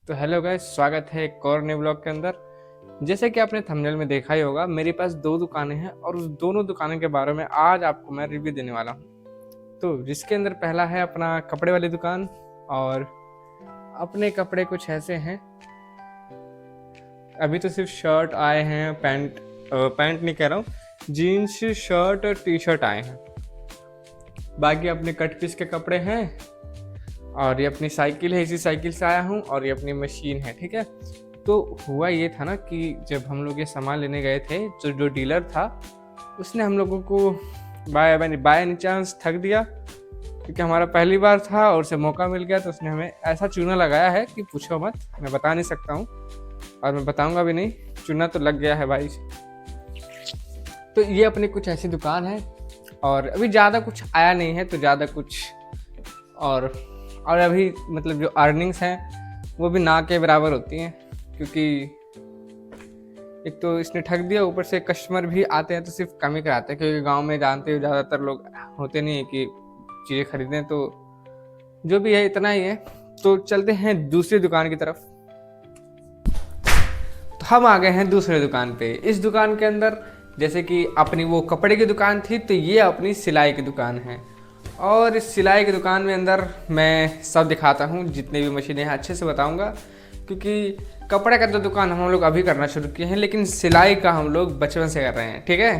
तो hello guys, स्वागत है एक और नए ब्लॉग के अंदर। जैसे कि आपने थंबनेल में देखा ही होगा, मेरे पास दो दुकानें हैं और उस दोनों दुकानों के बारे में आज आपको मैं रिव्यू देने वाला हूँ। तो जिसके अंदर पहला है अपना कपड़े वाली दुकान। और अपने कपड़े कुछ ऐसे हैं, अभी तो सिर्फ शर्ट आए हैं, पैंट नहीं कह रहा हूँ, जीन्स शर्ट और टी शर्ट आए हैं। बाकी अपने कट पीस के कपड़े हैं। और ये अपनी साइकिल है, इसी साइकिल से आया हूँ। और ये अपनी मशीन है, ठीक है। तो हुआ ये था ना कि जब हम लोग ये सामान लेने गए थे, तो जो डीलर था उसने हम लोगों को बाय एनी चांस ठग दिया, क्योंकि हमारा पहली बार था और उसे मौका मिल गया। तो उसने हमें ऐसा चूना लगाया है कि पूछो मत, मैं बता नहीं सकता हूँ और मैं बताऊँगा भी नहीं। चूना तो लग गया है भाई। तो ये अपनी कुछ ऐसी दुकान है और अभी ज़्यादा कुछ आया नहीं है, तो ज़्यादा कुछ और अभी मतलब जो अर्निंग्स हैं वो भी ना के बराबर होती हैं, क्योंकि एक तो इसने ठग दिया, ऊपर से कस्टमर भी आते हैं तो सिर्फ कम ही कराते हैं, क्योंकि गांव में जानते हो ज़्यादातर लोग होते नहीं है कि चीज़ें खरीदें। तो जो भी है इतना ही है। तो चलते हैं दूसरी दुकान की तरफ। तो हम आ गए हैं दूसरे दुकान पे। इस दुकान के अंदर जैसे कि अपनी वो कपड़े की दुकान थी, तो ये अपनी सिलाई की दुकान है। और इस सिलाई की दुकान में अंदर मैं सब दिखाता हूँ, जितने भी मशीनें हैं अच्छे से बताऊँगा, क्योंकि कपड़े का तो दुकान हम लोग अभी करना शुरू किए हैं, लेकिन सिलाई का हम लोग बचपन से कर रहे हैं, ठीक है।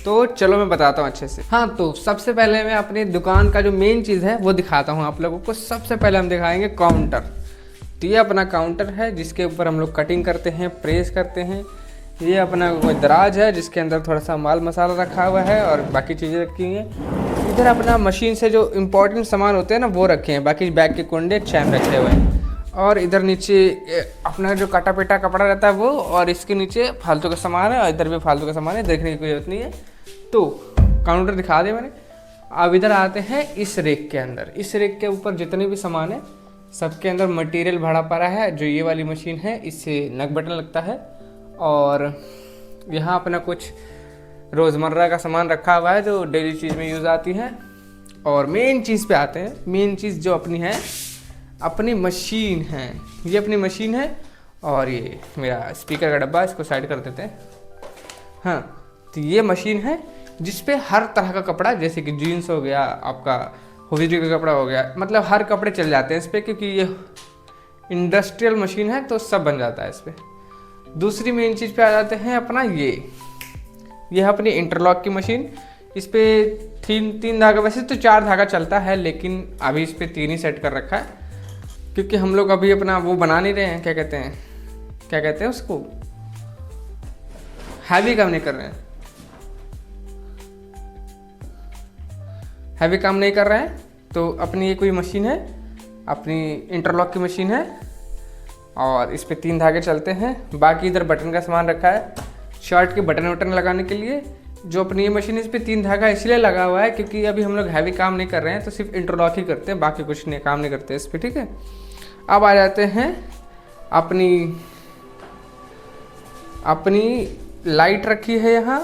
तो चलो मैं बताता हूँ अच्छे से। हाँ, तो सबसे पहले मैं अपनी दुकान का जो मेन चीज़ है वो दिखाता हूँ आप लोगों को। सबसे पहले हम दिखाएंगे काउंटर। तो ये अपना काउंटर है जिसके ऊपर हम लोग कटिंग करते हैं, प्रेस करते हैं। ये अपना कोई दराज है जिसके अंदर थोड़ा सा माल मसाला रखा हुआ है और बाकी चीज़ें रखी हुई हैं। इधर अपना मशीन से जो इम्पोर्टेंट सामान होते हैं ना वो रखे हैं, बाकी बैग के कुंडे चैन रखे हुए हैं। और इधर नीचे अपना जो कटा पेटा कपड़ा रहता है वो, और इसके नीचे फालतू का सामान है और इधर भी फालतू का सामान है, देखने की कोई जरूरत नहीं है। तो काउंटर दिखा दिया मैंने। अब इधर आते हैं इस रेक के अंदर। इस रेक के ऊपर जितने भी सामान है सबके अंदर मटेरियल भरा पड़ा है। जो ये वाली मशीन है इससे नग बटन लगता है, और यहाँ अपना कुछ रोज़मर्रा का सामान रखा हुआ है जो डेली चीज़ में यूज़ आती है। और मेन चीज़ पे आते हैं। मेन चीज़ जो अपनी है, अपनी मशीन है। ये अपनी मशीन है और ये मेरा स्पीकर का डब्बा, इसको साइड कर देते हैं। हाँ, तो ये मशीन है जिस पे हर तरह का कपड़ा, जैसे कि जीन्स हो गया, आपका हुजरी का कपड़ा हो गया, मतलब हर कपड़े चल जाते हैं इस पर, क्योंकि ये इंडस्ट्रियल मशीन है तो सब बन जाता है इस पर। दूसरी मेन चीज़ पे आ जाते हैं अपना ये है अपनी इंटरलॉक की मशीन। इस पे तीन धागा, वैसे तो 4 धागा चलता है, लेकिन अभी इस पे 3 ही सेट कर रखा है, क्योंकि हम लोग अभी अपना वो बना नहीं रहे हैं, क्या कहते हैं उसको, हैवी काम नहीं कर रहे हैं। हैवी काम नहीं कर रहे हैं तो अपनी ये कोई मशीन है, अपनी इंटरलॉक की मशीन है, और इस पे 3 धागे चलते हैं। बाकी इधर बटन का सामान रखा है, शर्ट के बटन लगाने के लिए। जो अपनी ये मशीन, इस पे 3 धागा इसलिए लगा हुआ है क्योंकि अभी हम लोग हैवी काम नहीं कर रहे हैं, तो सिर्फ इंटरलॉक ही करते हैं, बाकी कुछ नहीं, काम नहीं करते इस पर, ठीक है। अब आ जाते हैं अपनी लाइट रखी है यहाँ,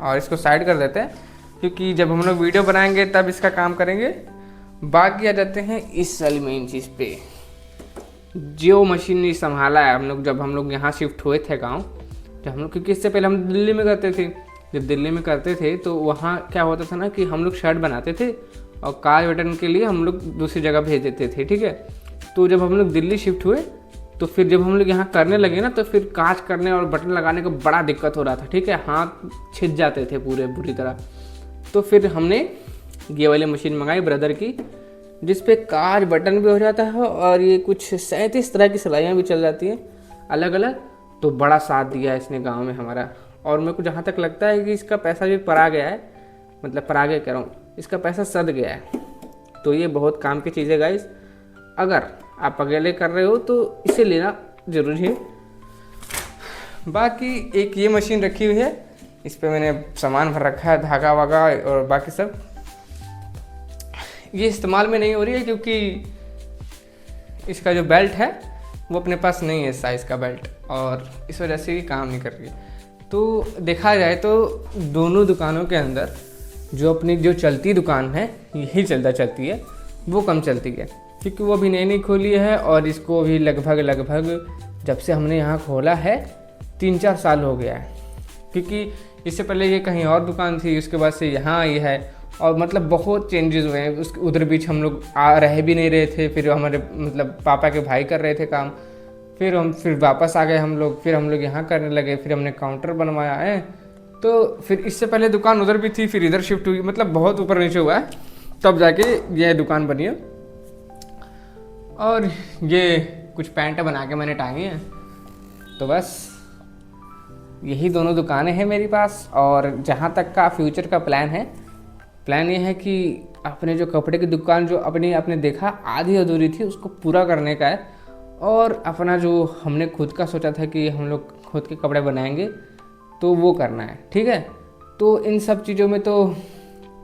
और इसको साइड कर देते हैं क्योंकि जब हम लोग वीडियो बनाएंगे तब इसका काम करेंगे। बाकी आ जाते हैं इस वाली मेन चीज़ पे, जो मशीन ने संभाला है हम लोग जब हम लोग यहाँ शिफ्ट हुए थे गांव। जब हम लोग, क्योंकि इससे पहले हम दिल्ली में करते थे, जब दिल्ली में करते थे तो वहाँ क्या होता था ना कि हम लोग शर्ट बनाते थे और काज बटन के लिए हम लोग दूसरी जगह भेज देते थे, ठीक है। तो जब हम लोग दिल्ली शिफ्ट हुए तो फिर जब हम लोग यहाँ करने लगे ना, तो फिर काज करने और बटन लगाने का बड़ा दिक्कत हो रहा था, ठीक है। हाथ छिद जाते थे पूरे बुरी तरह। तो फिर हमने ये वाली मशीन मंगाई ब्रदर की, जिस पे काज बटन भी हो जाता है और ये कुछ 37 तरह की सिलाइयाँ भी चल जाती हैं अलग अलग। तो बड़ा साथ दिया है इसने गांव में हमारा। और मेरे को जहाँ तक लगता है कि इसका पैसा भी परा गया है, मतलब परा गया कह रहा हूँ, इसका पैसा सद गया है। तो ये बहुत काम की चीज़ है गाइस। अगर आप अकेले कर रहे हो तो इसे लेना ज़रूरी है। बाकी एक ये मशीन रखी हुई है, इस पर मैंने सामान भर रखा है, धागा वागा और बाकी सब। ये इस्तेमाल में नहीं हो रही है क्योंकि इसका जो बेल्ट है वो अपने पास नहीं है साइज़ का बेल्ट, और इस वजह से ये काम नहीं कर रही है। तो देखा जाए तो दोनों दुकानों के अंदर जो अपनी जो चलती दुकान है, यही चलती है, वो कम चलती है। क्योंकि वो अभी नई नई खोली है और इसको अभी लगभग जब से हमने यहाँ खोला है 3-4 साल हो गया है। क्योंकि इससे पहले ये कहीं और दुकान थी, उसके बाद से यहाँ आई है और मतलब बहुत चेंजेस हुए हैं। उस उधर बीच हम लोग रह भी नहीं रहे थे, फिर हमारे मतलब पापा के भाई कर रहे थे काम, फिर वापस आ गए हम लोग, फिर हम लोग यहाँ करने लगे, फिर हमने काउंटर बनवाया है। तो फिर इससे पहले दुकान उधर भी थी, फिर इधर शिफ्ट हुई, मतलब बहुत ऊपर नीचे हुआ है, तब जाके यह दुकान बनी है। और ये कुछ पैंट बना के मैंने टांगी हैं। तो बस यही दोनों दुकानें हैं मेरे पास। और जहाँ तक का फ्यूचर का प्लान ये है कि अपने जो कपड़े की दुकान जो अपनी आपने देखा आधी अधूरी थी, उसको पूरा करने का है। और अपना जो हमने खुद का सोचा था कि हम लोग खुद के कपड़े बनाएंगे, तो वो करना है, ठीक है। तो इन सब चीज़ों में तो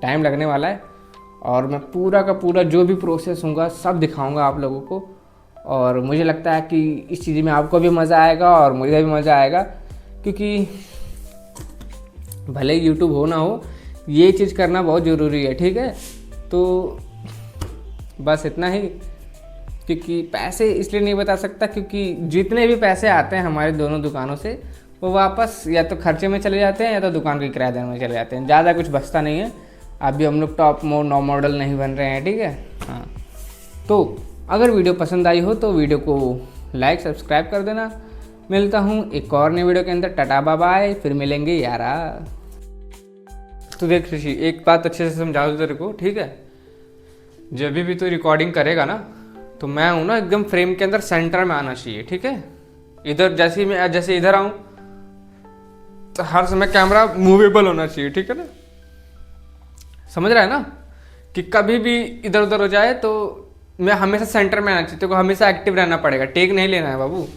टाइम लगने वाला है और मैं पूरा का पूरा जो भी प्रोसेस होगा सब दिखाऊंगा आप लोगों को। और मुझे लगता है कि इस चीज़ में आपको भी मज़ा आएगा और मुझे भी मज़ा आएगा, क्योंकि भले यूट्यूब हो ना हो, ये चीज़ करना बहुत ज़रूरी है, ठीक है। तो बस इतना ही, क्योंकि पैसे इसलिए नहीं बता सकता क्योंकि जितने भी पैसे आते हैं हमारे दोनों दुकानों से, वो वापस या तो खर्चे में चले जाते हैं या तो दुकान के किराए देने में चले जाते हैं। ज़्यादा कुछ बचता नहीं है। अभी हम लोग टॉप मॉडल नहीं बन रहे हैं, ठीक है। हाँ, तो अगर वीडियो पसंद आई हो तो वीडियो को लाइक सब्सक्राइब कर देना। मिलता हूँ एक और नई वीडियो के अंदर। टाटा बाय बाय, फिर मिलेंगे यारा। तो देख ऋषि, एक बात अच्छे से समझा दो तेरे को, ठीक है। जब भी तू रिकॉर्डिंग करेगा ना, तो मैं हूँ ना एकदम फ्रेम के अंदर सेंटर में आना चाहिए, ठीक है। इधर जैसे इधर आऊँ तो हर समय कैमरा मूवेबल होना चाहिए, ठीक है ना। समझ रहा है ना, कि कभी भी इधर उधर हो जाए तो मैं हमेशा सेंटर में आना चाहिए। तो हमेशा एक्टिव रहना पड़ेगा, टेक नहीं लेना है बाबू।